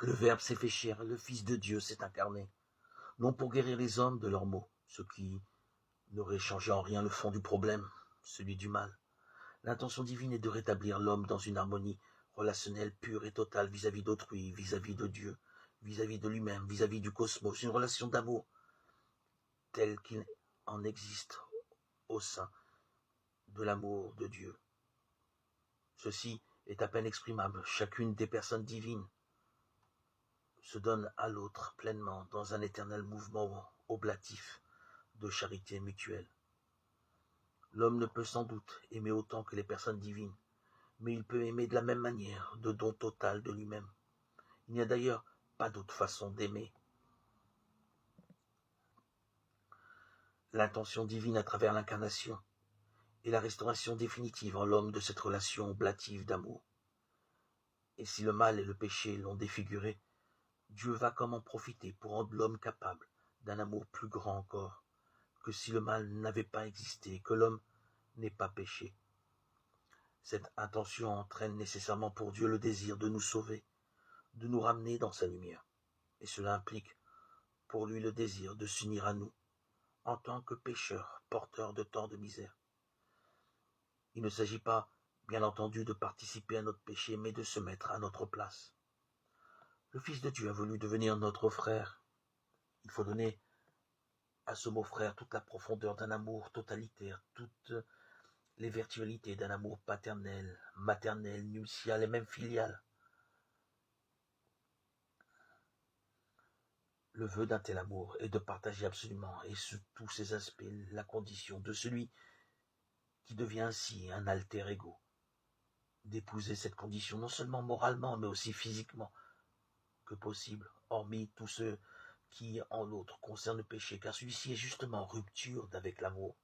Le Verbe s'est fait chair, le Fils de Dieu s'est incarné, non pour guérir les hommes de leurs maux, ce qui n'aurait changé en rien le fond du problème, celui du mal. L'intention divine est de rétablir l'homme dans une harmonie relationnelle pure et totale vis-à-vis d'autrui, vis-à-vis de Dieu, vis-à-vis de lui-même, vis-à-vis du cosmos, une relation d'amour telle qu'il en existe au sein de l'amour de Dieu. Ceci est à peine exprimable. Chacune des personnes divines se donne à l'autre pleinement dans un éternel mouvement oblatif de charité mutuelle. L'homme ne peut sans doute aimer autant que les personnes divines, mais il peut aimer de la même manière, de don total de lui-même. Il n'y a d'ailleurs pas d'autre façon d'aimer. L'intention divine à travers l'incarnation et la restauration définitive en l'homme de cette relation oblative d'amour. Et si le mal et le péché l'ont défiguré, Dieu va comme en profiter pour rendre l'homme capable d'un amour plus grand encore, que si le mal n'avait pas existé, que l'homme n'ait pas péché. Cette intention entraîne nécessairement pour Dieu le désir de nous sauver, de nous ramener dans sa lumière. Et cela implique pour lui le désir de s'unir à nous, en tant que pécheurs, porteurs de tant de misère. Il ne s'agit pas, bien entendu, de participer à notre péché, mais de se mettre à notre place. Le Fils de Dieu a voulu devenir notre frère. Il faut donner à ce mot frère toute la profondeur d'un amour totalitaire, toutes les virtualités d'un amour paternel, maternel, nuptial et même filial. Le vœu d'un tel amour est de partager absolument et sous tous ses aspects la condition de celui qui devient ainsi un alter ego, d'épouser cette condition non seulement moralement mais aussi physiquement que possible, hormis tout ce qui en l'autre concerne le péché, car celui-ci est justement en rupture avec l'amour.